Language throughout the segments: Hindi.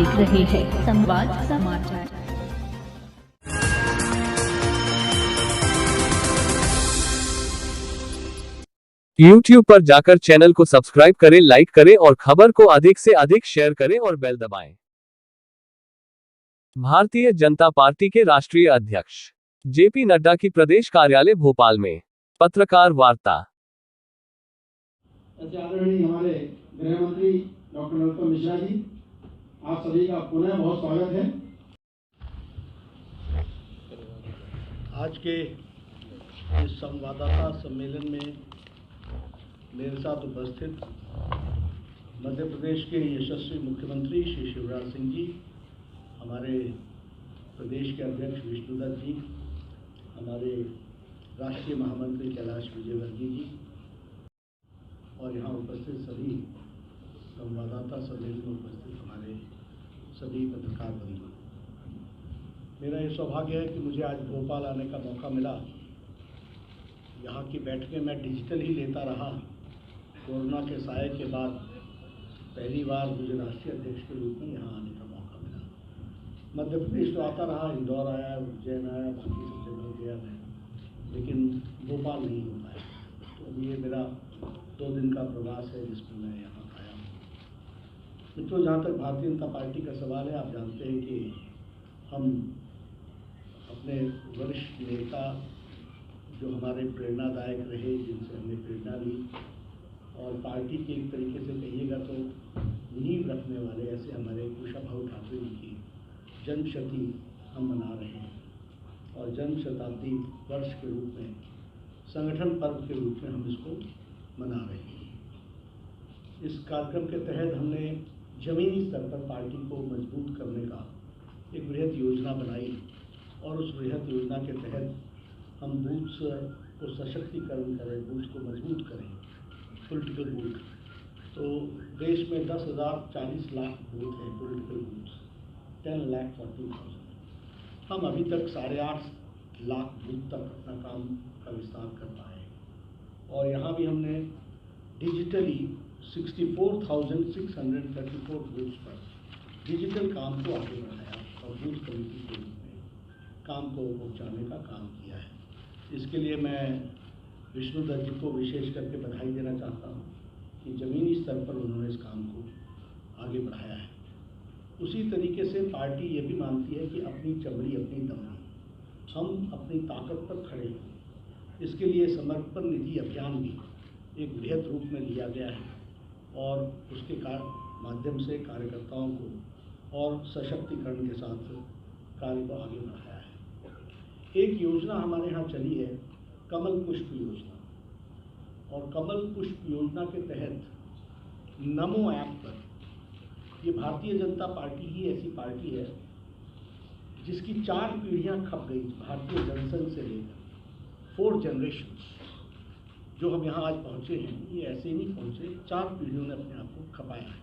देख रहे हैं संवाद समाचार। YouTube पर जाकर चैनल को सब्सक्राइब करें, लाइक करें और खबर को अधिक से अधिक शेयर करें और बेल दबाएं। भारतीय जनता पार्टी के राष्ट्रीय अध्यक्ष जेपी नड्डा की प्रदेश कार्यालय भोपाल में पत्रकार वार्ता। आदरणीय हमारे गृह मंत्री डॉक्टर नरोत्तम मिश्रा जी, आप सभी का पुनः बहुत स्वागत है। आज के इस संवाददाता सम्मेलन में मेरे साथ उपस्थित मध्य प्रदेश के यशस्वी मुख्यमंत्री श्री शिवराज सिंह जी, हमारे प्रदेश के अध्यक्ष विष्णुदत्त जी, हमारे राष्ट्रीय महामंत्री कैलाश विजयवर्गीय जी और यहाँ उपस्थित सभी संवाददाता सम्मेलन में उपस्थित हमारे सभी पत्रकार बंधु। मेरा ये सौभाग्य है कि मुझे आज भोपाल आने का मौका मिला। यहाँ की बैठकें मैं डिजिटल ही लेता रहा। कोरोना के साये के बाद पहली बार मुझे राष्ट्रीय अध्यक्ष के रूप में यहाँ आने का मौका मिला। मध्य प्रदेश तो आता रहा, इंदौर आया, उज्जैन आया, बाकी सब जगह गया मैं, लेकिन भोपाल नहीं हो पाया। तो अब ये मेरा 2 दिन का प्रवास है जिसमें मैं यहाँ आया हूँ। मित्रों, जहाँ तक भारतीय जनता पार्टी का सवाल है, आप जानते हैं कि हम अपने वरिष्ठ नेता जो हमारे प्रेरणादायक रहे, जिनसे हमने प्रेरणा ली और पार्टी के एक तरीके से कहिएगा तो नींव रखने वाले ऐसे हमारे कुशाभाऊ ठाकुर जी की जन्मशती हम मना रहे हैं और जन्म शताब्दी वर्ष के रूप में, संगठन पर्व के रूप में हम इसको मना रहे हैं। इस कार्यक्रम के तहत हमने जमीनी स्तर पर पार्टी को मजबूत करने का एक बृहद योजना बनाई और उस बृहद योजना के तहत हम बूथ्स को सशक्तिकरण करें, बूथ्स को मजबूत करें, पॉलिटिकल बूथ। तो देश में 10,040 लाख बूथ हैं, पॉलिटिकल बूथ्स 10,40,000। हम अभी तक 8.5 लाख बूथ तक अपना काम का विस्तार कर पाए और यहाँ भी हमने डिजिटली 64,634 बूथ्स पर डिजिटल काम को आगे बढ़ाया और बूथ कमेटी के रूप में काम को पहुँचाने का काम किया है। इसके लिए मैं विष्णुदत्त जी को विशेष करके बधाई देना चाहता हूँ कि ज़मीनी स्तर पर उन्होंने इस काम को आगे बढ़ाया है। उसी तरीके से पार्टी ये भी मानती है कि अपनी चमड़ी अपनी दमड़ी, हम अपनी ताकत पर खड़े हैं। इसके लिए समर्पण निधि अभियान भी एक बृहद रूप में लिया गया है और उसके माध्यम से कार्यकर्ताओं को और सशक्तिकरण के साथ कार्य को आगे बढ़ाया है। एक योजना हमारे यहाँ चली है, कमल पुष्प योजना, और कमल पुष्प योजना के तहत नमो ऐप पर, ये भारतीय जनता पार्टी ही ऐसी पार्टी है जिसकी 4 पीढ़ियाँ खप गई। भारतीय जनसंघ से लेकर 4 जनरेशंस जो हम यहाँ आज पहुँचे हैं, ये ऐसे ही नहीं पहुँचे, 4 पीढ़ियों ने अपने आप को खपाया है।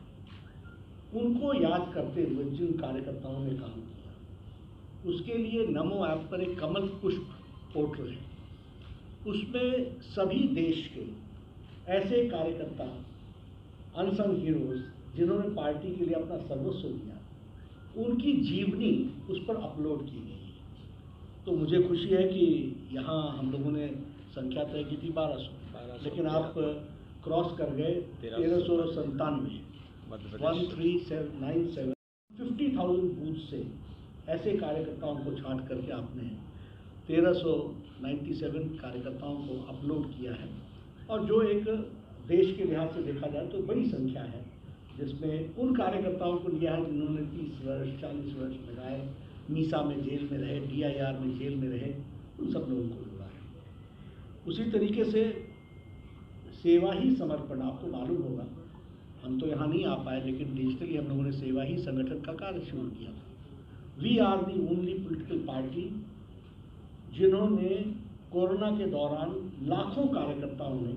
उनको याद करते हुए जिन कार्यकर्ताओं ने काम किया, उसके लिए नमो ऐप पर एक कमल पुष्प पोर्टल है। उसमें सभी देश के ऐसे कार्यकर्ता, अनसंग हीरोज, जिन्होंने पार्टी के लिए अपना सर्वस्व दिया, उनकी जीवनी उस पर अपलोड की गई है। तो मुझे खुशी है कि यहाँ हम लोगों ने संख्या तय की थी 1200, लेकिन आप क्रॉस कर गए 1397, 1397, 50,000 बूथ से ऐसे कार्यकर्ताओं को छांट करके आपने 1397 कार्यकर्ताओं को अपलोड किया है। और जो एक देश के लिहाज से देखा जाए तो बड़ी संख्या है, जिसमें उन कार्यकर्ताओं को लिया है जिन्होंने 30 वर्ष 40 वर्ष लगाए, मीसा में जेल में रहे, DIR में जेल में रहे, उन सब लोगों को जोड़ा है। उसी तरीके से सेवा ही समर्पण, आपको मालूम होगा, हम तो यहाँ नहीं आ पाए, लेकिन डिजिटली हम लोगों ने सेवा ही संगठन का कार्य शुरू किया था। We are the only political party जिन्होंने कोरोना के दौरान लाखों कार्यकर्ताओं ने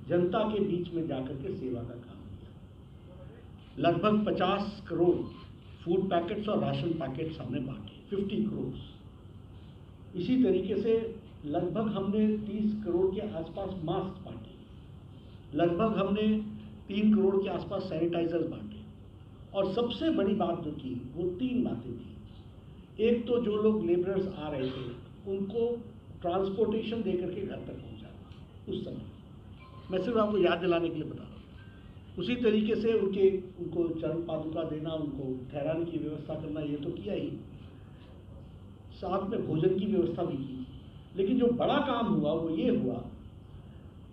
जनता के बीच में जाकर के सेवा का काम किया। लगभग 50 करोड़ फूड पैकेट्स और राशन पैकेट्स हमने बांटे, 50 करोड़। इसी तरीके से लगभग हमने 30 करोड़ के आसपास मास्क बांटे, लगभग हमने 3 करोड़ के आसपास सैनिटाइजर्स बांटे और सबसे बड़ी बात जो की वो 3 बातें थी। एक तो जो लोग लेबरर्स आ रहे थे उनको ट्रांसपोर्टेशन दे करके घर तक पहुंचाना। उस समय मैं सिर्फ आपको याद दिलाने के लिए बता रहा हूँ। उसी तरीके से उनको चरण पादुका देना, उनको ठहराने की व्यवस्था करना, ये तो किया ही, साथ में भोजन की व्यवस्था भी की। लेकिन जो बड़ा काम हुआ वो ये हुआ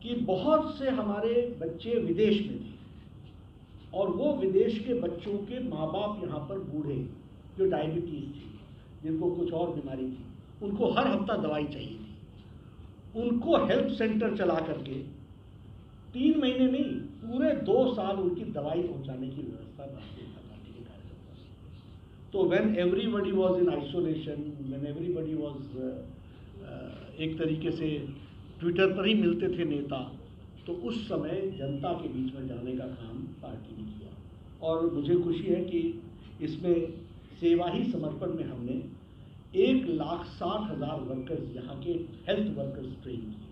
कि बहुत से हमारे बच्चे विदेश में थे और वो विदेश के बच्चों के माँ बाप यहाँ पर बूढ़े जो डायबिटीज़ थी, जिनको कुछ और बीमारी थी, उनको हर हफ्ता दवाई चाहिए थी। उनको हेल्थ सेंटर चला करके 3 महीने नहीं, पूरे 2 साल उनकी दवाई पहुँचाने की व्यवस्था भारतीय जनता पार्टी के कार्यकर्ता से। तो when everybody was in isolation, when everybody was एक तरीके से ट्विटर पर ही मिलते थे नेता, तो उस समय जनता के बीच में जाने का काम पार्टी ने किया। और मुझे खुशी है कि इसमें सेवा ही समर्पण में हमने 1,60,000 वर्कर्स, यहाँ के हेल्थ वर्कर्स ट्रेन किए।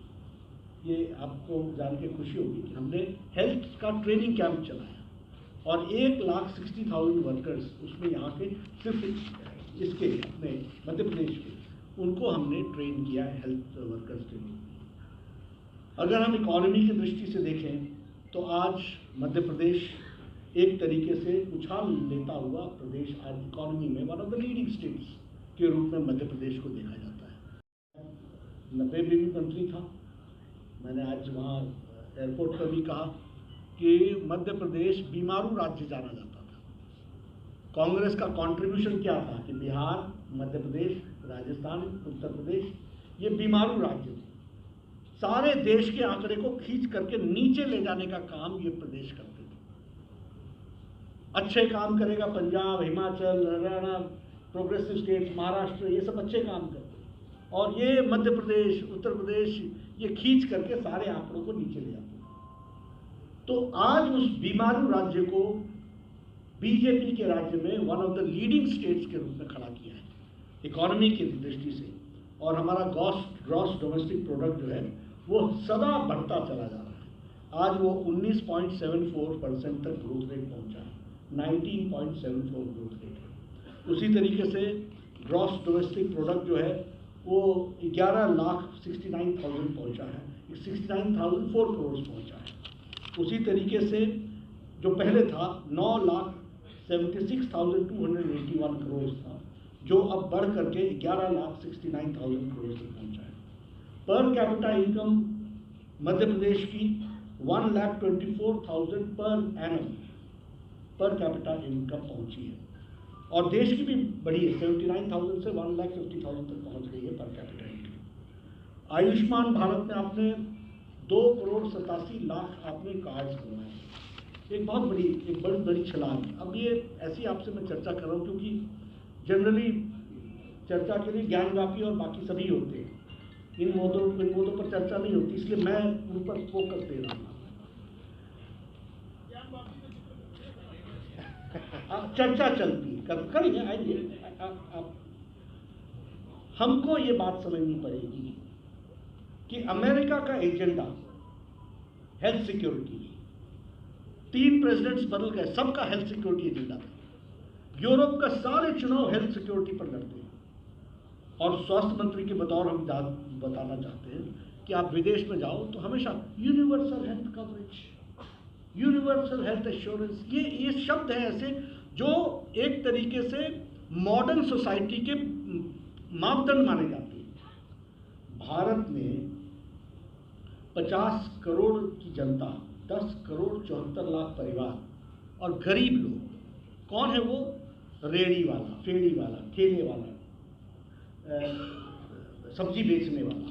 ये आपको जान के खुशी होगी कि हमने हेल्थ का ट्रेनिंग कैंप चलाया और 1,60,000 वर्कर्स, उसमें यहाँ के सिर्फ इसके अपने मध्य प्रदेश के, उनको हमने ट्रेन किया है हेल्थ वर्कर्स ट्रेनिंग। अगर हम इकॉनमी की दृष्टि से देखें तो आज मध्य प्रदेश एक तरीके से उछाल लेता हुआ प्रदेश आज इकॉनमी में one of the leading states के रूप में मध्य प्रदेश को देखा जाता है। 90 में भी मंत्री था, मैंने आज वहाँ एयरपोर्ट पर भी कहा कि मध्य प्रदेश बीमारू राज्य जाना जाता था। कांग्रेस का कंट्रीब्यूशन क्या था कि बिहार, मध्य प्रदेश, राजस्थान, उत्तर प्रदेश ये बीमारू राज्य थे। सारे देश के आंकड़े को खींच करके नीचे ले जाने का काम ये प्रदेश करते थे। अच्छे काम करेगा पंजाब, हिमाचल, हरियाणा, प्रोग्रेसिव स्टेट्स, महाराष्ट्र, ये सब अच्छे काम करते, और ये मध्य प्रदेश, उत्तर प्रदेश ये खींच करके सारे आंकड़ों को नीचे ले जाते। तो आज उस बीमारू राज्य को बीजेपी के राज्य में one of the leading states के रूप में खड़ा किया है इकोनॉमी की दृष्टि से। और हमारा ग्रॉस डोमेस्टिक प्रोडक्ट जो है वो सदा बढ़ता चला जा रहा है। आज वो 19.74% तक ग्रोथ रेट पहुंचा है, 19.74 ग्रोथ रेट है। उसी तरीके से ग्रॉस डोमेस्टिक प्रोडक्ट जो है वो 11,69,000 पहुंचा है, 69,004 करोड़ पहुंचा है। उसी तरीके से जो पहले था 9,76,281 करोड़ था, जो अब बढ़ करके 11,69,000 करोड़ तक पहुंचा है। Per capita income Madhya Pradesh की 1,24,000 per annum per capita income पहुंची है, और देश की भी बढ़ी है, 79,000 से 1,50,000 तक पहुंच गई है per capita income. Ayushman Bharat में आपने 2,87,00,000 आपने कार्ड्स बनवाए, एक बहुत बड़ी छलांग। अब ये ऐसी आपसे मैं चर्चा कर रहा हूँ क्योंकि जनरली चर्चा के लिए ज्ञानव्यापी और बाकी सभी होते हैं, इन मुद्दों पर चर्चा नहीं होती, इसलिए मैं उन पर फोकस दे रहा हूँ। चर्चा चलती है, करेंगे, आइए। हमको ये बात समझनी पड़ेगी कि अमेरिका का एजेंडा हेल्थ सिक्योरिटी, 3 प्रेसिडेंट्स बदल गए, सबका हेल्थ सिक्योरिटी एजेंडा था। यूरोप का सारे चुनाव हेल्थ सिक्योरिटी पर लड़ते हैं, और स्वास्थ्य मंत्री के बतौर हम बताना चाहते हैं कि आप विदेश में जाओ तो हमेशा universal health coverage, universal health assurance, ये शब्द हैं ऐसे जो एक तरीके से मॉडर्न सोसाइटी के मापदंड माने जाते हैं। भारत में 50 करोड़ की जनता, 10 करोड़ 74 लाख परिवार और गरीब लोग। कौन है वो? रेड़ी वाला, फेड़ी वाला, ठेले वाला, सब्जी बेचने वाला,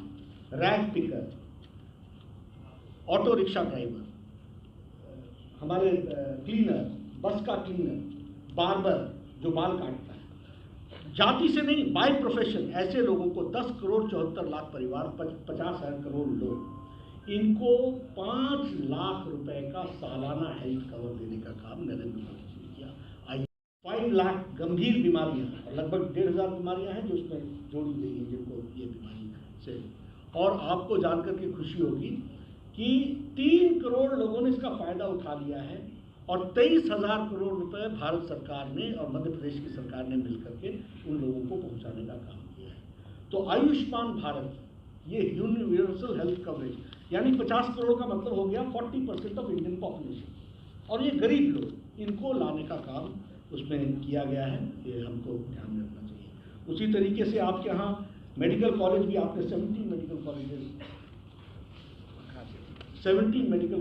rag picker, auto rickshaw driver, हमारे क्लीनर, बस का क्लीनर, बार्बर जो बाल काटता है, जाति से नहीं, बाय प्रोफेशन, ऐसे लोगों को 10 करोड़ 74 लाख परिवार, 50,000 करोड़ लोग, इनको 5 लाख रुपए का सालाना हेल्थ कवर देने का काम नरेंद्र मोदी जी ने किया। 5 लाख गंभीर बीमारियां, लगभग 1,500 बीमारियां हैं जो उसमें जोड़ी गई हैं जिनको ये बीमारी से। और आपको जानकर के खुशी होगी कि 3 करोड़ लोगों ने इसका फायदा उठा लिया है, और 23,000 करोड़ रुपए भारत सरकार ने और मध्य प्रदेश की सरकार ने मिलकर के उन लोगों को पहुंचाने का काम किया है। तो आयुष्मान भारत, ये यूनिवर्सल हेल्थ कवरेज, यानी 50 करोड़ का मतलब हो गया 40% ऑफ इंडियन पॉपुलेशन, और ये गरीब लोग, इनको लाने का काम उसमें किया गया है। ये हमको ध्यान में रखना चाहिए। उसी तरीके से आपके यहाँ मेडिकल कॉलेज भी, आपने 17 मेडिकल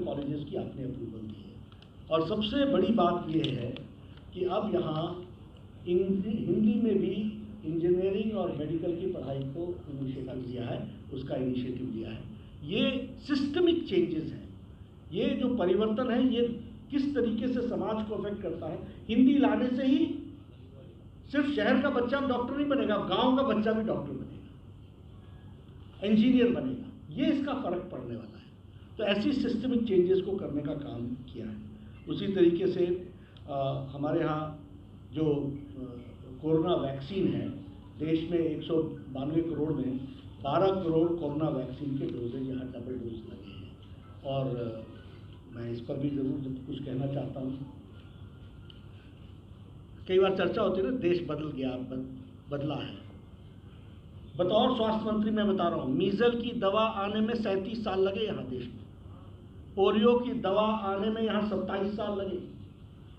कॉलेजेस की आपने अप्रूवल दी है। और सबसे बड़ी बात ये है कि अब यहाँ हिंदी में भी इंजीनियरिंग और मेडिकल की पढ़ाई को इनिशिएटिव लिया है, उसका इनिशिएटिव लिया है। ये सिस्टमिक चेंजेस हैं, ये जो परिवर्तन है ये किस तरीके से समाज को अफेक्ट करता है। हिंदी लाने से ही सिर्फ शहर का बच्चा डॉक्टर नहीं बनेगा, गांव का बच्चा भी डॉक्टर बनेगा, इंजीनियर बनेगा, ये इसका फर्क पड़ने वाला है। तो ऐसी सिस्टमिक चेंजेस को करने का काम किया है। उसी तरीके से हमारे यहाँ जो कोरोना वैक्सीन है, देश में 192 करोड़ में 12 करोड़ कोरोना वैक्सीन के डोजेज यहाँ डबल डोज लगे हैं। और मैं इस पर भी ज़रूर कुछ कहना चाहता हूँ। कई बार चर्चा होती है ना, देश बदल गया, बदला है। बतौर स्वास्थ्य मंत्री मैं बता रहा हूँ, मीजल की दवा आने में 37 साल लगे यहाँ देश में, पोलियो की दवा आने में यहाँ 27 साल लगे,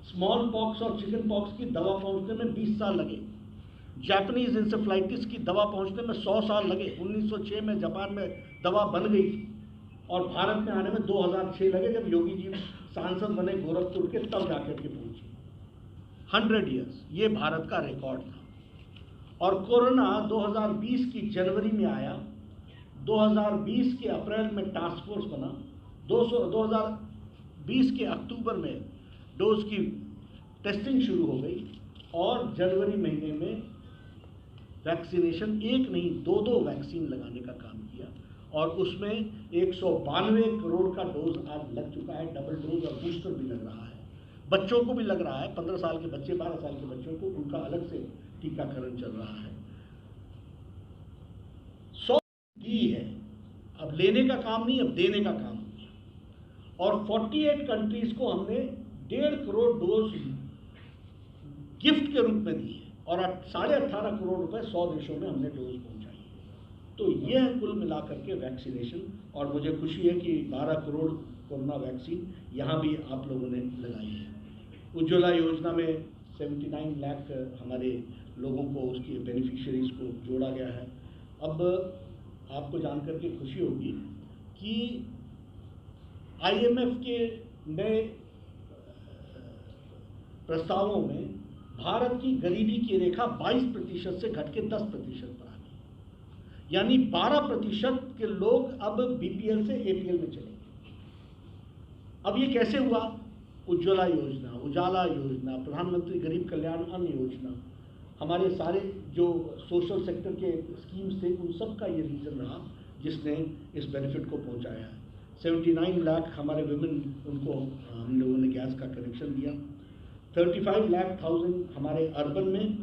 स्मॉल पॉक्स और चिकन पॉक्स की दवा पहुँचने में 20 साल लगे, जापानीज इंसेफ्लाइटिस की दवा पहुँचने में 100 साल लगे। 1906 में जापान में दवा बन गई थी और भारत में आने में 2006 लगे, जब योगी जी सांसद बने गोरखपुर के, तब जाकर के पहुंचे। 100 ईयर्स, ये भारत का रिकॉर्ड था। और कोरोना 2020 की जनवरी में आया, 2020 के अप्रैल में टास्क फोर्स बना, 2020 के अक्टूबर में डोज की टेस्टिंग शुरू हो गई और जनवरी महीने में वैक्सीनेशन, एक नहीं 2 वैक्सीन लगाने का काम किया। और उसमें 192 करोड़ का डोज आज लग चुका है, डबल डोज और बूस्टर भी लग रहा है। बच्चों को भी लग रहा है, 15 साल के बच्चे, 12 साल के बच्चों को उनका अलग से टीकाकरण चल रहा है। 100 दी है, अब लेने का काम नहीं, अब देने का काम हो गया। और 48 कंट्रीज को हमने 1.5 करोड़ डोज गिफ्ट के रूप में दी है और 18.5 करोड़ रुपए 100 देशों में हमने डोज पहुंचाई है। तो यह कुल मिलाकर के वैक्सीनेशन, और मुझे खुशी है कि 12 करोड़ कोरोना वैक्सीन यहाँ भी आप लोगों ने लगाई है। उज्ज्वला योजना में 79 लाख हमारे लोगों को, उसकी बेनिफिशियरीज को जोड़ा गया है। अब आपको जानकर के खुशी होगी कि IMF के नए प्रस्तावों में भारत की गरीबी की रेखा 22% से घट के 10% पर आ गई, यानी 12% के लोग अब BPL से APL में चलेंगे। अब ये कैसे हुआ? उज्ज्वला योजना, उजाला योजना, प्रधानमंत्री गरीब कल्याण अन्न योजना, हमारे सारे जो सोशल सेक्टर के स्कीम्स थे, उन सब का ये रीजन रहा जिसने इस बेनिफिट को पहुंचाया है। 79 लाख हमारे विमेन, उनको हम लोगों ने गैस का कनेक्शन दिया। 35 लाख हमारे अर्बन में,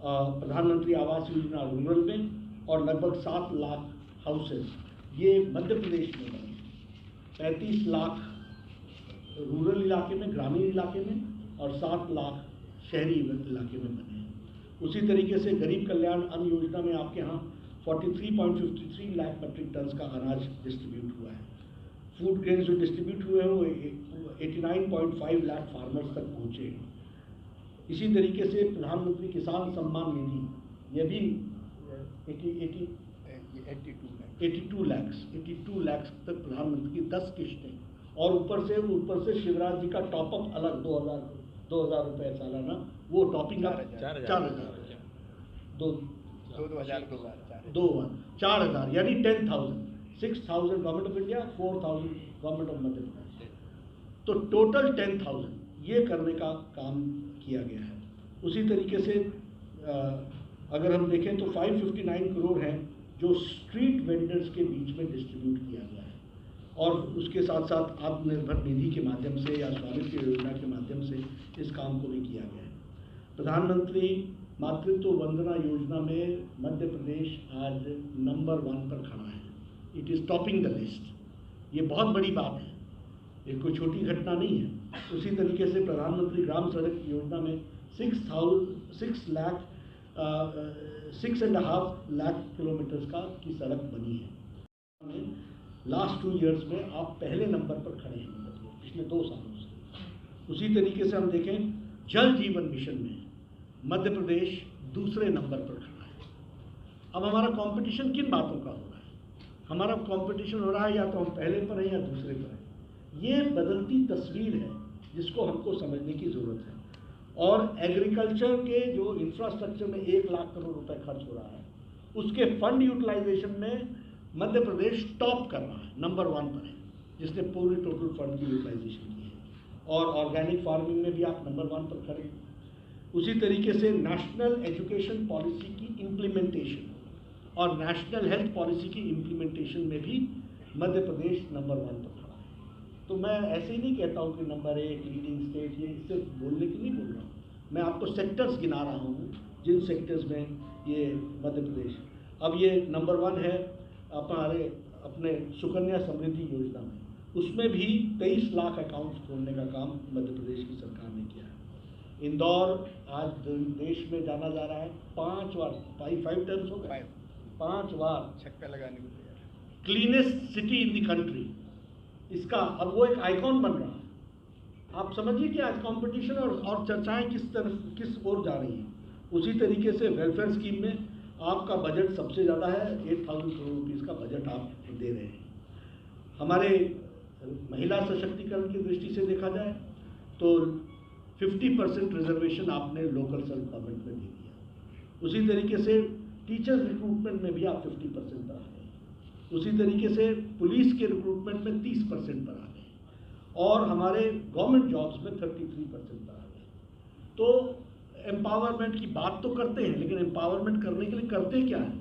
प्रधानमंत्री आवास योजना रूरल में, और लगभग 7 लाख हाउसेस ये मध्य प्रदेश में बने। 35 लाख रूरल इलाके में, ग्रामीण इलाके में, और 7 लाख शहरी इलाके में बने हैं। उसी तरीके से गरीब कल्याण अन्न योजना में आपके यहाँ 43.53 लाख मेट्रिक टन का अनाज डिस्ट्रीब्यूट हुआ है। फूड ग्रेन्स जो डिस्ट्रीब्यूट हुए हैं वो 89.5 लाख फार्मर्स तक पहुँचे हैं। इसी तरीके से प्रधानमंत्री किसान सम्मान निधि, ये भी 82 लाख तक प्रधानमंत्री की 10 किस्तें, और ऊपर से शिवराज जी का टॉपअप अलग 2,000 रुपये सालाना, वो टॉपिंग अप 4,000 यानी 10,000, 6,000 government of India, 4,000 government of Madhya Pradesh, तो टोटल 10,000 ये करने का काम किया गया है। उसी तरीके से अगर हम देखें तो 559 करोड़ हैं जो स्ट्रीट वेंडर्स के बीच में डिस्ट्रीब्यूट किया गया है, और उसके साथ साथ आत्मनिर्भर निधि के माध्यम से या स्वामित्व योजना के माध्यम से इस काम को भी किया गया है। प्रधानमंत्री मातृत्व वंदना योजना में मध्य प्रदेश आज नंबर 1 पर खड़ा है। It is topping the list. ये बहुत बड़ी बात है। ये कोई छोटी घटना नहीं है। उसी तरीके से प्रधानमंत्री ग्राम सड़क योजना में 6.5 लाख किलोमीटर की सड़क बनी है। लास्ट 2 इयर्स में आप पहले नंबर पर खड़े हैं पिछले 2 सालों से। उसी तरीके से हम देखें जल जीवन मिशन में मध्य प्रदेश दूसरे नंबर पर खड़ा है। अब हमारा कंपटीशन किन बातों का हो रहा है? हमारा कंपटीशन हो रहा है या तो हम पहले पर हैं या दूसरे पर हैं। ये बदलती तस्वीर है जिसको हमको समझने की ज़रूरत है। और एग्रीकल्चर के जो इंफ्रास्ट्रक्चर में 1 लाख करोड़ रुपए खर्च हो रहा है, उसके फंड यूटिलाइजेशन में मध्य प्रदेश टॉप कर रहा है, नंबर 1 पर है, जिसने पूरी टोटल फंड की यूटिलाइजेशन की है। और ऑर्गेनिक फार्मिंग में भी आप नंबर 1 पर खड़े हैं। उसी तरीके से नेशनल एजुकेशन पॉलिसी की इम्प्लीमेंटेशन और नेशनल हेल्थ पॉलिसी की इम्प्लीमेंटेशन में भी मध्य प्रदेश नंबर 1 पर खड़ा है। तो मैं ऐसे ही नहीं कहता हूँ कि नंबर 1 लीडिंग स्टेट, ये सिर्फ बोलने के लिए बोल रहा हूँ। मैं आपको सेक्टर्स गिना रहा हूँ जिन सेक्टर्स में ये मध्य प्रदेश, अब ये नंबर 1 है अपने सुकन्या समृद्धि योजना में, उसमें भी 23 लाख अकाउंट्स खोलने का काम मध्य प्रदेश की सरकार ने किया है। इंदौर आज देश में जाना जा रहा है 5 बार, 5 टाइम्स हो गए, 5 बार छक्का लगाने को तैयार। Cleanest city in the country, इसका अब वो एक आइकॉन बन रहा है। आप समझिए कि आज कंपटीशन और चर्चाएं किस ओर जा रही हैं। उसी तरीके से वेलफेयर स्कीम में आपका बजट सबसे ज़्यादा है, 8,000 करोड़ रुपीज़ का बजट आप दे रहे हैं। हमारे महिला सशक्तिकरण की दृष्टि से देखा जाए तो 50% रिजर्वेशन आपने लोकल सेल्फ गवर्नमेंट में दे दिया। उसी तरीके से टीचर्स रिक्रूटमेंट में भी आप 50% पर आ गए। उसी तरीके से पुलिस के रिक्रूटमेंट में 30% पर आ गए और हमारे गवर्नमेंट जॉब्स में 33% पर आ गए। तो एम्पावरमेंट की बात तो करते हैं, लेकिन एम्पावरमेंट करने के लिए करते क्या है?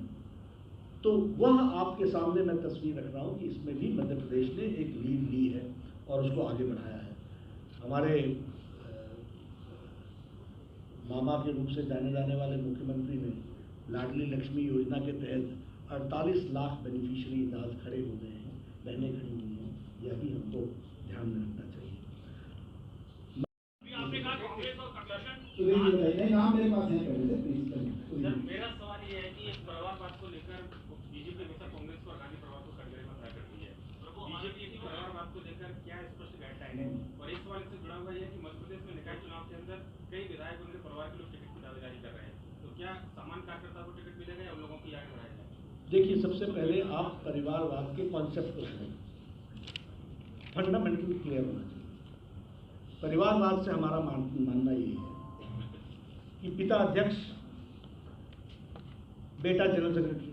तो वह आपके सामने मैं तस्वीर रख रहा हूँ कि इसमें भी मध्य प्रदेश ने एक लीड ली है और उसको आगे बढ़ाया है। हमारे मामा के रूप से जाने जाने वाले मुख्यमंत्री ने लाडली लक्ष्मी योजना के तहत 48 लाख बेनिफिशियरी आज खड़े हो गए हैं, बहनें खड़ी हुई हैं। यह भी हमको ध्यान में रखना चाहिए। नाम मेरे पास है पहले से, प्लीज सर, मेरा सवाल ये है कि एक परिवारवाद को लेकर बीजेपी हमेशा कांग्रेस को और गांधी परिवार को कटघरे में खड़ा करती है। बीजेपी की परिवारवाद को लेकर क्या स्पष्ट गाइडलाइन है? और एक सवाल इससे जुड़ा हुआ है कि मध्य प्रदेश में निकाय चुनाव के अंदर कई विधायक उनके परिवार के लोग टिकट की दावेदारी कर रहे हैं, तो क्या सामान्य कार्यकर्ता को टिकट मिलेगा या उन लोगों की आगे बढ़ाया जाएगा? देखिए, सबसे पहले आप परिवारवाद के कॉन्सेप्ट को समझें, फंडामेंटल क्लियर होना चाहिए। परिवारवाद से हमारा मानना ये है कि पिता अध्यक्ष, बेटा जनरल सेक्रेटरी,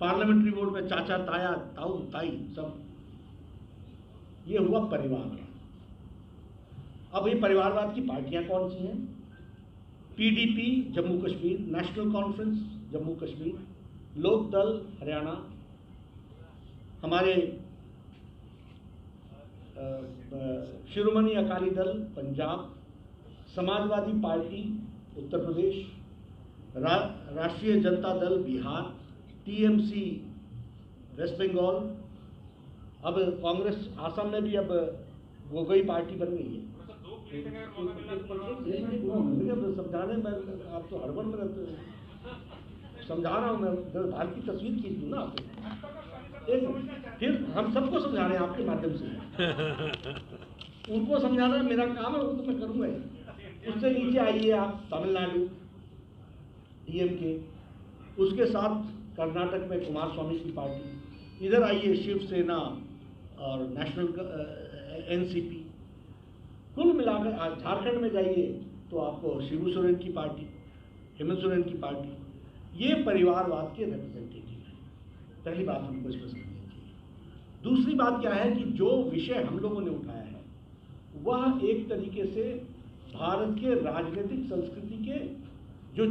पार्लियामेंट्री बोर्ड में चाचा, ताया, ताऊ, ताई, सब, ये हुआ परिवारवाद। अब ये परिवारवाद की पार्टियां कौन सी हैं? PDP Jammu Kashmir, national conference Jammu Kashmir, लोक दल हरियाणा, हमारे शिरोमणि अकाली दल पंजाब, समाजवादी पार्टी उत्तर प्रदेश, राष्ट्रीय जनता दल बिहार, टीएमसी वेस्ट बंगाल, अब कांग्रेस आसाम में भी अब गोगोई पार्टी बन गई है। समझाने में आप तो हड़बड़ में रहते हो, समझा रहा हूँ मैं, भारत की तस्वीर खींच दूँ ना आपको। एक फिर हम सबको समझा रहे हैं आपके माध्यम से, उनको समझाना मेरा काम है, वो तो मैं करूँगा ही। उससे नीचे आइए आप, तमिलनाडु डीएमके, उसके साथ कर्नाटक में कुमार स्वामी की पार्टी, इधर आइए शिवसेना और नेशनल एनसीपी, कुल मिलाकर झारखंड में जाइए तो आपको शिबू सोरेन की पार्टी, हेमंत सोरेन की पार्टी, ये परिवारवाद के रिप्रेजेंटेटिव हैं। पहली बात हमको इसमें समझनी चाहिए। दूसरी बात क्या है कि जो विषय हम लोगों ने उठाया है वह एक तरीके से भारत के राजनीतिक संस्कृति के जो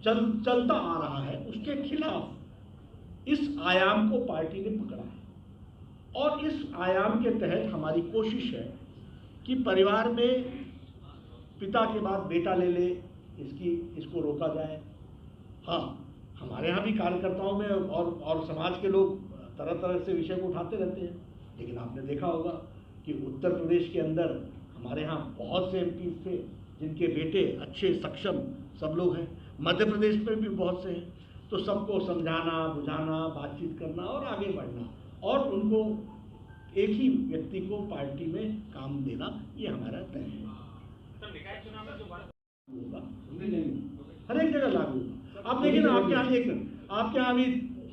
चलता आ रहा है उसके खिलाफ इस आयाम को पार्टी ने पकड़ा है। और इस आयाम के तहत हमारी कोशिश है कि परिवार में पिता के बाद बेटा ले ले, इसको रोका जाए। हाँ, हमारे यहाँ भी कार्यकर्ताओं में और समाज के लोग तरह तरह से विषय को उठाते रहते हैं, लेकिन आपने देखा होगा कि उत्तर प्रदेश के अंदर हमारे यहाँ बहुत से एमपी थे जिनके बेटे अच्छे सक्षम सब लोग हैं, मध्य प्रदेश में भी बहुत से हैं। तो सबको समझाना, बुझाना, बातचीत करना और आगे बढ़ना और उनको एक ही व्यक्ति को पार्टी में काम देना, ये हमारा तय है। सर, निकाय चुनाव में जो बात होगा हर एक जगह लागू होगा। आप देखिए ना, आपके यहाँ आपके यहाँ भी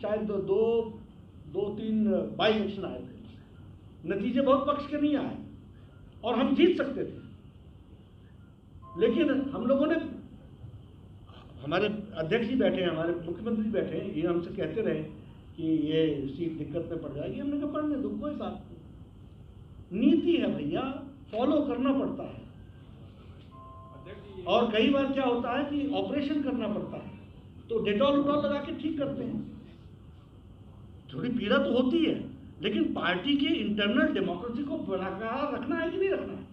शायद दो तीन बाई इलेक्शन आए थे, नतीजे बहुत पक्ष के नहीं आए और हम जीत सकते थे, लेकिन हम लोगों ने, हमारे अध्यक्ष जी बैठे हैं, हमारे मुख्यमंत्री बैठे हैं, ये हमसे कहते रहे कि ये सीट दिक्कत में पड़ जाएगी। हमने कहा पढ़ने दो, कोई बात नहीं, नीति है भैया, फॉलो करना पड़ता है। और कई बार क्या होता है कि ऑपरेशन करना पड़ता है, तो डेटॉल उटॉल लगा के ठीक करते हैं। थोड़ी पीड़ा तो होती है, लेकिन पार्टी के इंटरनल डेमोक्रेसी को बरकरार रखना है कि नहीं रखना है।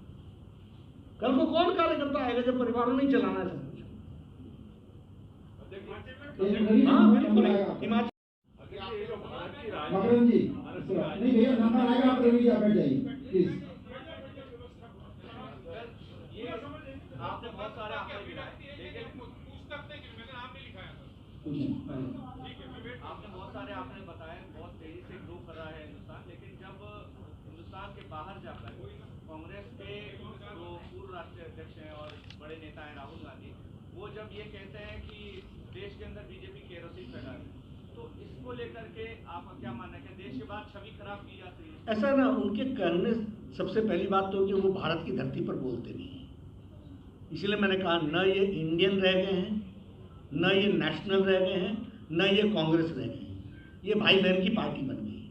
कल को कौन कार्यकर्ता आएगा जब परिवारों नहीं चलाना है सब कुछ। हाँ बिल्कुल, हिमाचल मकरंद जी नहीं भैया, नंबर आएगा, आप रवि जी आप बैठ जाइए प्लीज। आपने बहुत सारे आंकड़े गिनाए, लेकिन पूछ सकते हैं कि मैंने नाम नहीं लिखाया था। आपने बहुत सारे आंकड़े बताए, बहुत तेजी से ग्रो कर रहा है हिंदुस्तान, लेकिन जब हिंदुस्तान के बाहर जाकर कांग्रेस के जो पूर्व राष्ट्रीय अध्यक्ष हैं और बड़े नेता हैं राहुल गांधी, वो जब ये कहते हैं कि देश के अंदर बीजेपी केरोसिन फैला है, तो इसको लेकर के आपका क्या मानना है कि देश के बाद छवि खराब की जाती है? ऐसा ना, उनके कहने सबसे पहली बात तो कि वो भारत की धरती पर बोलते नहीं हैं, इसलिए मैंने कहा न ये इंडियन रह गए हैं, न ये नेशनल रह गए हैं, न ये कांग्रेस रह गए हैं, ये भाई बहन की पार्टी बन गई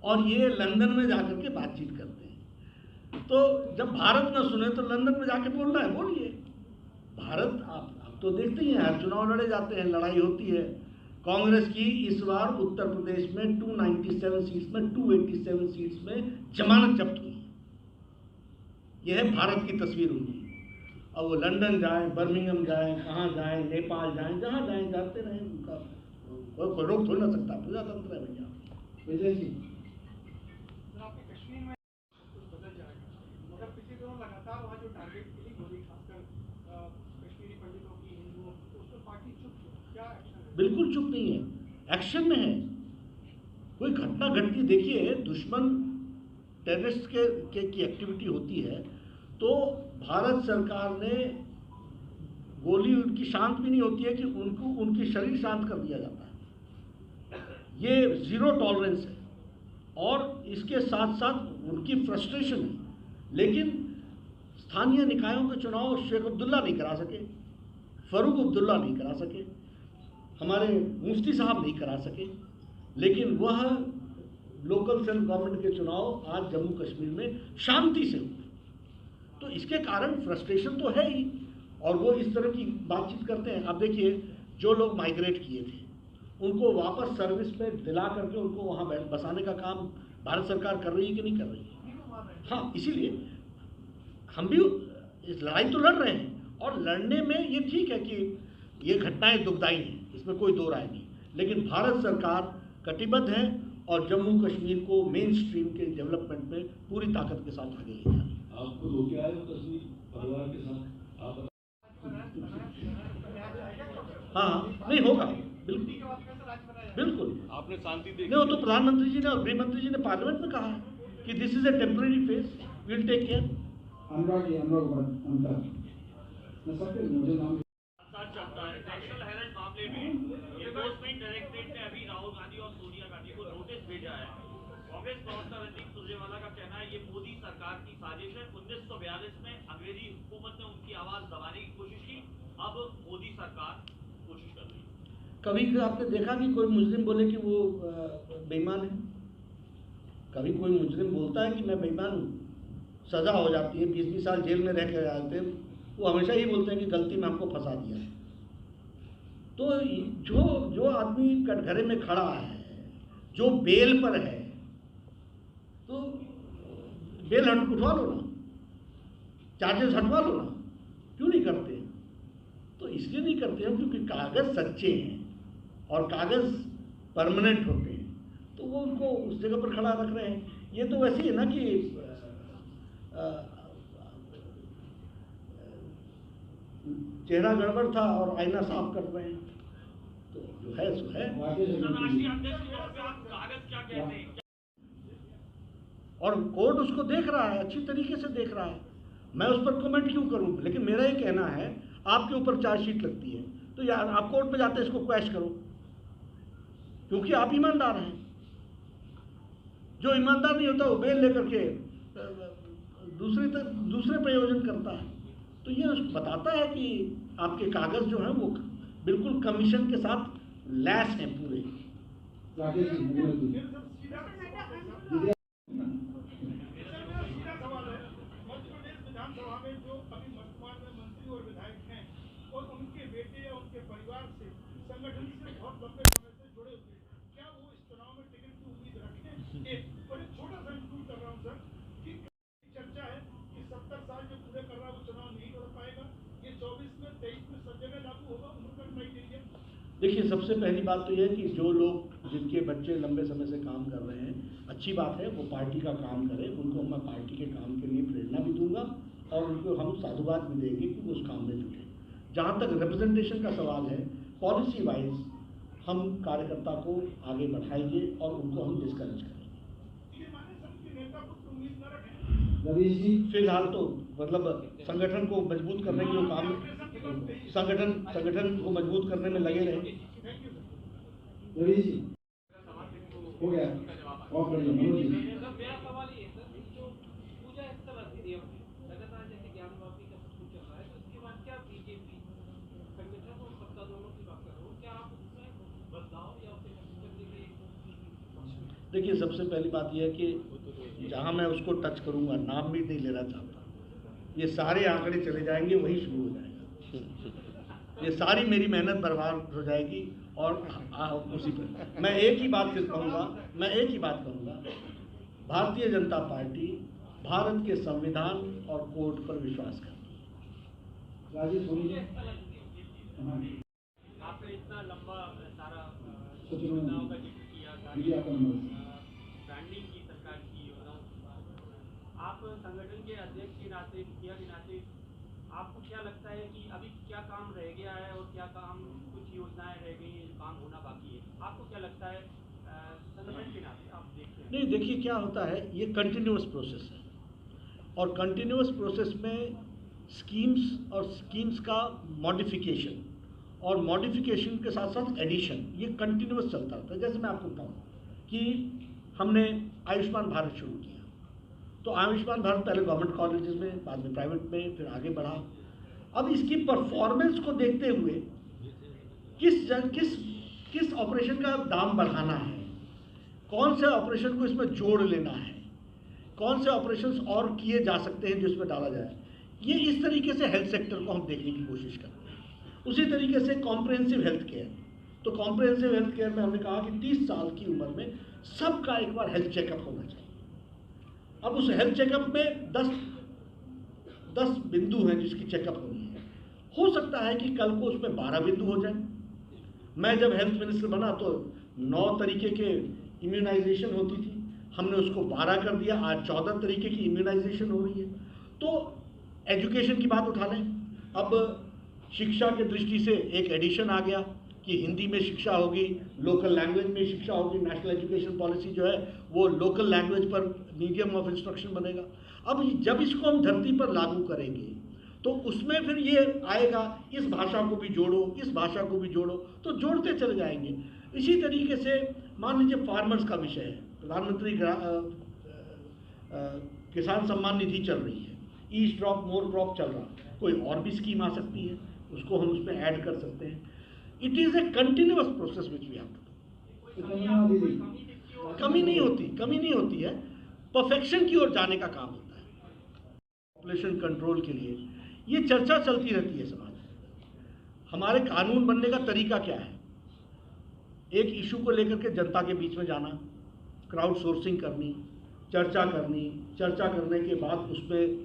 और ये लंदन में जाकर के बातचीत करते हैं। तो जब भारत न सुने तो लंदन में जाके बोलना है, बोलिए। भारत आप तो देखते ही हैं, हर चुनाव लड़े जाते हैं, लड़ाई होती है। कांग्रेस की इस बार उत्तर प्रदेश में 297 सीट्स में 287 सीट्स में जमानत जब्त हुई। यह है भारत की तस्वीर उनकी। अब वो लंदन जाएं, बर्मिंघम जाएं, कहाँ जाएं, नेपाल जाएं, जहाँ जाएं जाते रहें, उनका कोई रोक थोड़ी ना सकता, प्रजातंत्र है भैया। विजय जी आपके कश्मीर में कुछ बदल जाएगा, मगर पिछले दिनों लगातार वहाँ जो टारगेट किलिंग हो रही, खासकर कश्मीरी पंडितों की, हिंदुओं की, तो उस पर पार्टी चुप है, क्या एक्शन है? बिल्कुल चुप नहीं है, एक्शन में है। कोई घटना घटती, देखिए दुश्मन टेररिस्ट की एक्टिविटी होती है तो भारत सरकार ने गोली उनकी शांत भी नहीं होती है कि उनकी शरीर शांत कर दिया जाता है। ये ज़ीरो टॉलरेंस है और इसके साथ साथ उनकी फ्रस्ट्रेशन है। लेकिन स्थानीय निकायों के चुनाव शेख अब्दुल्ला नहीं करा सके, फरूक अब्दुल्ला नहीं करा सके, हमारे मुफ्ती साहब नहीं करा सके, लेकिन वह लोकल सेल्फ गवर्नमेंट के चुनाव आज जम्मू कश्मीर में शांति से हुए। तो इसके कारण फ्रस्ट्रेशन तो है ही, और वो इस तरह की बातचीत करते हैं। अब देखिए, जो लोग माइग्रेट किए थे उनको वापस सर्विस में दिला करके उनको वहाँ बसाने का काम भारत सरकार कर रही है कि नहीं कर रही है? हाँ, इसीलिए हम भी इस लड़ाई तो लड़ रहे हैं, और लड़ने में ये ठीक है कि ये घटनाएं दुखदाई हैं, इसमें कोई दो राय नहीं, लेकिन भारत सरकार कटिबद्ध है और जम्मू कश्मीर को मेन स्ट्रीम के डेवलपमेंट में पूरी ताकत के साथ आगे ले जाए। आपको रोके आए हो कश्मीर परिवार के साथ आप? हाँ, नहीं होगा, बिल्कुल बिल्कुल। आपने शांति देखी? नहीं, वो तो प्रधानमंत्री जी ने और गृह मंत्री जी ने पार्लियामेंट में कहा है कि this is a temporary phase, will take care. Anurag ji, Anurag मैं सबके मुझे नाम चलता है नेशनल हेराल्ड मामले में एनफोर्समेंट डायरेक्टरेट ने अभी राहुल गांधी और सोनिया गांधी को नोटिस भेजा है। कांग्रेस प्रवक्ता रणदीप सुरजेवाला का कहना है ये मोदी सरकार की साजिश है। 1942 में अंग्रेजी हुकूमत ने उनकी आवाज दबाने की कोशिश की, अब मोदी सरकार कोशिश कर रही है। कभी आपने देखा कि कोई मुस्लिम बोले कि वो बेईमान है? कभी कोई मुस्लिम बोलता है कि मैं बेईमान हूँ? सज़ा हो जाती है, 20-20 साल जेल में रह के आते हैं, वो हमेशा ही बोलते हैं कि गलती में हमको फंसा दिया है। तो जो आदमी कटघरे में खड़ा है, जो बेल पर है, तो बेल उठवा लो ना, चार्जेस हटवा लो ना, क्यों नहीं करते? तो इसलिए नहीं करते हैं क्योंकि कागज़ सच्चे हैं और कागज़ परमानेंट होते हैं, तो वो उनको उस जगह पर खड़ा रख रहे हैं। ये तो वैसे ही है ना कि चेहरा गड़बड़ था और आईना साफ कर रहे हैं, तो जो है सो है। राष्ट्रीय अध्यक्ष के तौर पे आप कागज क्या कहते हैं? और कोर्ट उसको देख रहा है, अच्छी तरीके से देख रहा है, मैं उस पर कमेंट क्यों करूं? लेकिन मेरा ये कहना है, आपके ऊपर चार्जशीट लगती है तो यार आप कोर्ट में जाते इसको क्वैश करो, क्योंकि आप ईमानदार हैं। जो ईमानदार नहीं होता वो बेल लेकर के दूसरे प्रयोजन करता है। तो ये बताता है कि आपके कागज जो हैं वो बिल्कुल कमीशन के साथ लैस हैं पूरे। राकेश जी, सीधा सवाल है, मध्य प्रदेश विधानसभा में जो अभी वर्तमान में मंत्री और विधायक हैं और उनके बेटे या उनके परिवार से संगठन से बहुत लंबे समय से जुड़े हुए हैं, क्या वो इस चुनाव में टिकट की उम्मीद रखें? और एक छोटा सा इंक्लूड कर रहा हूँ सर कि चर्चा है कि 70 साल जो पूरे कर रहा है वो चुनाव नहीं लड़ पाएगा, ये 24 में 23 में सब जगह लागू होगा उनका क्राइटेरिया। देखिए, सबसे पहली बात तो यह है कि जो लोग जिनके बच्चे लंबे समय से काम कर रहे हैं, अच्छी बात है, वो पार्टी का काम करें, उनको मैं पार्टी के काम के लिए प्रेरणा भी दूंगा और उनको हम साधुवाद भी देंगे कि वो उस काम में जुटे। जहाँ तक रिप्रेजेंटेशन का सवाल है, पॉलिसी वाइज हम कार्यकर्ता को आगे बढ़ाएंगे और उनको हम डिस्करेज करेंगे। रवीश जी, फिलहाल तो मतलब संगठन को मजबूत करने के जो काम, संगठन को मजबूत करने में लगे रहे। रवीश जी हो गया, और बढ़िया। मनोज जी, मेरा सवाल ये है सर, जो पूजा स्थल अधिनियम लगातार जैसे ज्ञान वापी का कुछ चल रहा है, तो इसके बाद क्या बीजेपी संगठन और सत्ता दोनों की बात कर रहे हो, क्या आप उसमें बदलाव या उसे खत्म करने के? देखिए, सबसे पहली बात यह है कि जहाँ मैं उसको टच करूँगा, नाम भी नहीं लेना चाहता, ये सारे आंकड़े चले जाएंगे, वही शुरू हो जाएगा, ये सारी मेरी मेहनत बर्बाद हो जाएगी। और उसी पर मैं एक ही बात कहूँगा, भारतीय जनता पार्टी भारत के संविधान और कोर्ट पर विश्वास करती है। राजेश सोनी जी, आपने इतना लंबा सारा सोचना योजनाओं का जिक्र किया, दीदी आपका नंबर। ब्रांडिंग की सरकार की योजनाओं की बात, आप संगठन के अध्यक्ष के नाते, मुखिया के नाते, आपको क्या लगता है कि अभी क्या काम रह गया है और क्या काम, कुछ योजनाएं रह गई हैं, काम होना बाकी है, आपको क्या लगता है संगठन के नाते आप देखते हैं? नहीं, देखिए क्या होता है, ये कंटिन्यूअस प्रोसेस है और कंटिन्यूअस प्रोसेस में स्कीम्स का मॉडिफिकेशन और मॉडिफिकेशन के साथ साथ एडिशन, ये कंटिन्यूअस चलता रहता है। जैसे मैं आपको बताऊँ कि हमने आयुष्मान भारत शुरू किया, तो आयुष्मान भारत पहले गवर्नमेंट कॉलेजेस में, बाद में प्राइवेट में, फिर आगे बढ़ा। अब इसकी परफॉर्मेंस को देखते हुए किस ऑपरेशन का दाम बढ़ाना है, कौन से ऑपरेशन को इसमें जोड़ लेना है, कौन से ऑपरेशंस और किए जा सकते हैं जो इसमें डाला जाए, ये इस तरीके से हेल्थ सेक्टर को हम देखने की कोशिश करते हैं। उसी तरीके से कॉम्प्रिहेंसिव हेल्थ केयर, तो कॉम्प्रिहेंसिव हेल्थ केयर में हमने कहा कि 30 साल की उम्र में सबका एक बार हेल्थ चेकअप होना चाहिए। अब उस हेल्थ चेकअप में 10 बिंदु हैं जिसकी चेकअप होनी है। हो सकता है कि कल को उसमें 12 बिंदु हो जाए। मैं जब हेल्थ मिनिस्टर बना तो 9 तरीके के इम्यूनाइजेशन होती थी, हमने उसको 12 कर दिया, आज 14 तरीके की इम्यूनाइजेशन हो रही है। तो एजुकेशन की बात उठा लें, अब शिक्षा के दृष्टि से एक एडिशन आ गया कि हिंदी में शिक्षा होगी, लोकल लैंग्वेज में शिक्षा होगी, नेशनल एजुकेशन पॉलिसी जो है वो लोकल लैंग्वेज पर मीडियम ऑफ इंस्ट्रक्शन बनेगा। अब जब इसको हम धरती पर लागू करेंगे तो उसमें फिर ये आएगा, इस भाषा को भी जोड़ो, इस भाषा को भी जोड़ो, तो जोड़ते चले जाएंगे। इसी तरीके से मान लीजिए फार्मर्स का विषय है, प्रधानमंत्री किसान सम्मान निधि चल रही है, ईस्ट ड्रॉप मोर क्रॉप चल रहा है, कोई और भी स्कीम आ सकती है, उसको हम उसमें ऐड कर सकते हैं। It is a continuous process which we have to do. कमी नहीं होती है, परफेक्शन की ओर जाने का काम होता है। पॉपुलेशन कंट्रोल के लिए ये चर्चा चलती रहती है समाज में, हमारे कानून बनने का तरीका क्या है। एक इशू को लेकर के जनता के बीच में जाना, क्राउड सोर्सिंग करनी, चर्चा करने के बाद उसमें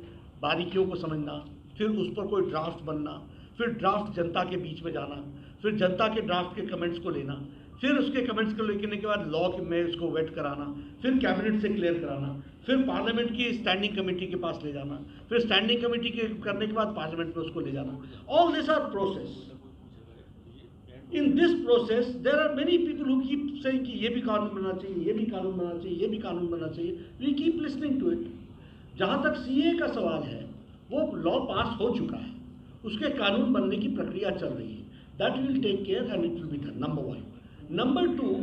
बारीकियों को समझना, फिर उस पर कोई ड्राफ्ट बनना, फिर ड्राफ्ट जनता के बीच में जाना, फिर जनता के ड्राफ्ट के कमेंट्स को लेना, फिर उसके कमेंट्स को लेने के बाद लॉ में उसको वेट कराना, फिर कैबिनेट से क्लियर कराना, फिर पार्लियामेंट की स्टैंडिंग कमेटी के पास ले जाना, फिर स्टैंडिंग कमेटी के करने के बाद पार्लियामेंट में उसको ले जाना। All this are process. In this process there are many people who keep saying कि ये भी कानून बनना चाहिए, ये भी कानून बनना चाहिए, ये भी कानून बनना चाहिए। We keep listening to it. जहाँ तक सीए का सवाल है, वो लॉ पास हो चुका है, उसके कानून बनने की प्रक्रिया चल रही है। That will take care and it will be done, number 1। Number 2,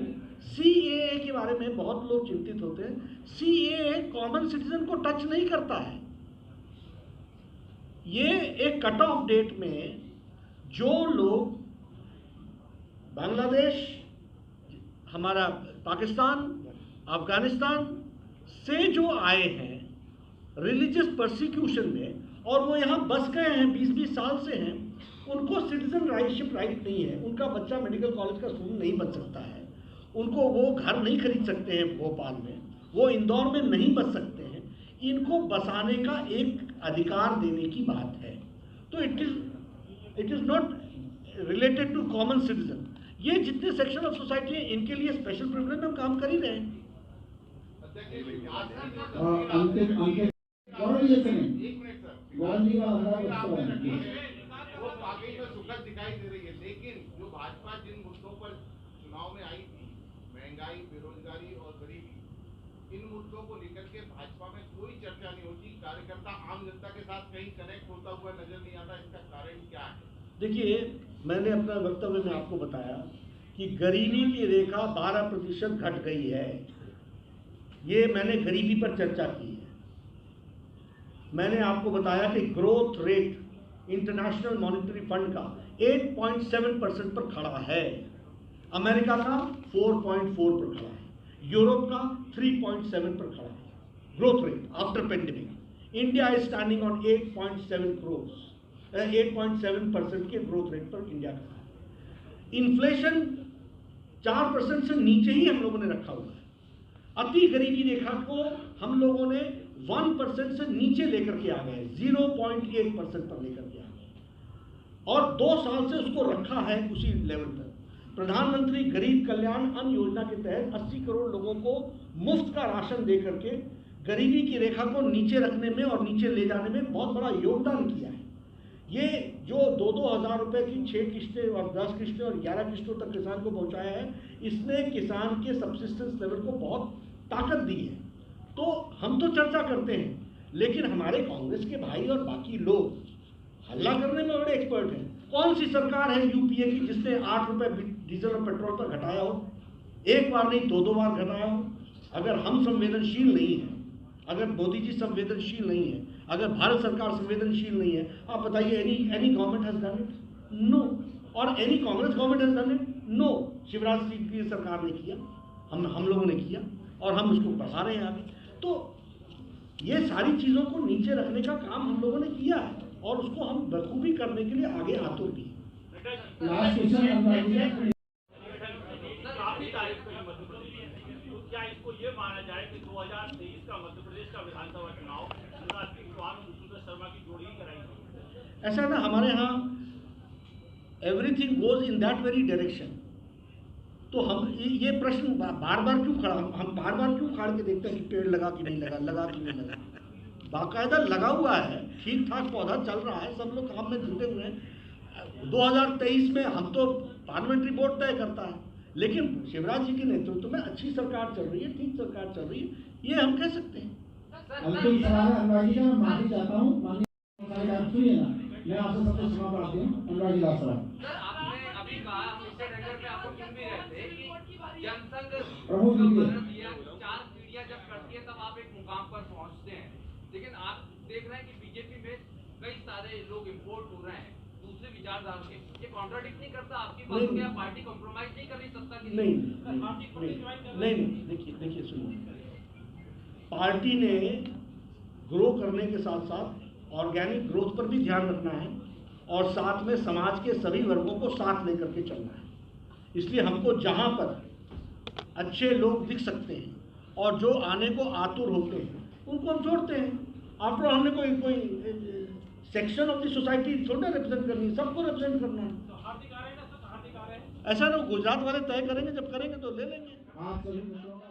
CAA के बारे में बहुत लोग चिंतित होते हैं। सीएए कॉमन सिटीजन को टच नहीं करता है। ये एक कट ऑफ डेट में जो लोग बांग्लादेश, हमारा पाकिस्तान, अफगानिस्तान से जो आए हैं रिलीजियस परसिक्यूशन में, और वो यहाँ बस गए हैं 20-20 साल से हैं, उनको सिटीजन राइटशिप राइट नहीं है। उनका बच्चा मेडिकल कॉलेज का स्टूडेंट नहीं बन सकता है, उनको वो घर नहीं खरीद सकते हैं भोपाल में, वो इंदौर में नहीं बस सकते हैं। इनको बसाने का एक अधिकार देने की बात है। तो it is not related to common citizen. ये जितने सेक्शन ऑफ सोसाइटी हैं, इनके लिए स्पेशल प्रिविलेज में हम काम कर ही रहे हैं। सुखद दिखाई दे रही है, लेकिन जो भाजपा जिन मुद्दों पर चुनाव में आई थी, महंगाई, बेरोजगारी और गरीबी, इन मुद्दों को लेकर के भाजपा में कोई चर्चा नहीं होती। कार्यकर्ता आम जनता के साथ कहीं कनेक्ट होता हुआ नजर नहीं आता। इसका कारण क्या है? देखिए, मैंने अपना वक्तव्य में आपको बताया कि गरीबी की रेखा 12% घट गई है। ये मैंने गरीबी पर चर्चा की है। मैंने आपको बताया कि growth rate international monetary fund का 8.7% पर खड़ा है, अमेरिका का 4.4 पर खड़ा है, यूरोप का 3.7 पर खड़ा है growth rate after pandemic. India is standing on 8.7% के ग्रोथ रेट पर इंडिया का है। इन्फ्लेशन 4% से नीचे ही हम लोगों ने रखा हुआ है। अति गरीबी रेखा को हम लोगों ने 1% से नीचे लेकर के आ गए, 0.8% पर लेकर के आ गए, और 2 साल से उसको रखा है उसी लेवल पर। प्रधानमंत्री गरीब कल्याण अन्न योजना के तहत 80 करोड़ लोगों को मुफ्त का राशन दे करके गरीबी की रेखा को नीचे रखने में और नीचे ले जाने में बहुत बड़ा योगदान किया है। ये जो 2-2 हज़ार रुपये की 6 किस्तें और 10 किस्तें और 11 किस्तों तक किसान को पहुंचाया है, इसने किसान के सब्सिस्टेंस लेवल को बहुत ताकत दी है। तो हम तो चर्चा करते हैं, लेकिन हमारे कांग्रेस के भाई और बाकी लोग हल्ला करने में बड़े एक्सपर्ट हैं। कौन सी सरकार है यूपीए की जिसने 8 रुपये डीजल और पेट्रोल पर घटाया हो? एक बार नहीं, 2-2 बार घटाया हो। अगर हम संवेदनशील नहीं हैं, अगर मोदी जी संवेदनशील नहीं है, अगर भारत सरकार संवेदनशील नहीं है, आप बताइए any government has done it? No. और any Congress government has done it? No. Shivraj Singh की सरकार ने किया, हम लोगों ने किया, और हम उसको बढ़ा रहे हैं आगे। तो ये सारी चीज़ों को नीचे रखने का काम हम लोगों ने किया है, और उसको हम बखूबी करने के लिए आगे आतुर भी हैं। क्या इसको ये माना जाए कि 2023 का मध्य प्रदेश का विधानसभा चुनाव शिवराज सिंह चौहान और विष्णुदत्त शर्मा की जोड़ी ही कराई? ऐसा ना, हमारे यहाँ everything goes in that very direction. तो हम ये प्रश्न बार बार क्यों खड़ा, हम बार बार क्यों खाड़ के देखते हैं कि पेड़ लगा कि नहीं लगा, लगा कि नहीं लगा? बाकायदा लगा हुआ है, ठीक ठाक पौधा चल रहा है, सब लोग काम में जुटे हुए हैं। 2023 में हम तो पार्लियामेंट्री बोर्ड तय करता है, लेकिन शिवराज जी के नेतृत्व में अच्छी सरकार चल रही है, ठीक सरकार चल रही है, ये हम कह सकते हैं। अंतिम सवाल अनुराग जी का, मैं माफी चाहता हूँ, सुनिए ना, मैं आपसे सबसे क्षमा प्रार्थी हूँ। अनुराग जी सर, आपने अभी कहा पे आपको क्यों भी रहते कि जनसंघ 4 पीढ़ियां जब करती है तब आप एक मुकाम पर पहुंचते हैं, लेकिन आप देख रहे हैं कि बीजेपी में कई सारे लोग इम्पोर्ट हो रहे हैं दूसरे विचारधारा के। ये कॉन्ट्राडिक्ट नहीं करता आपकी बात को? क्या पार्टी कॉम्प्रोमाइज नहीं कर रही सत्ता के लिए? नहीं, देखिए सुनिए, पार्टी ने ग्रो करने के साथ साथ ऑर्गेनिक ग्रोथ पर भी ध्यान रखना है, और साथ में समाज के सभी वर्गों को साथ लेकर के चलना है। इसलिए हमको जहाँ पर अच्छे लोग दिख सकते हैं और जो आने को आतुर होते हैं, उनको हम जोड़ते हैं। आफ्टर ऑल हमने कोई सेक्शन ऑफ द सोसाइटी थोड़ा रिप्रेजेंट करनी है, सबको रिप्रेजेंट करना है। हार्दिक आ रहे हैं ना सर, हार्दिक आ रहे हैं। ऐसा ना गुजरात वाले तय करेंगे, जब करेंगे तो ले लेंगे। आप सभी मित्रों का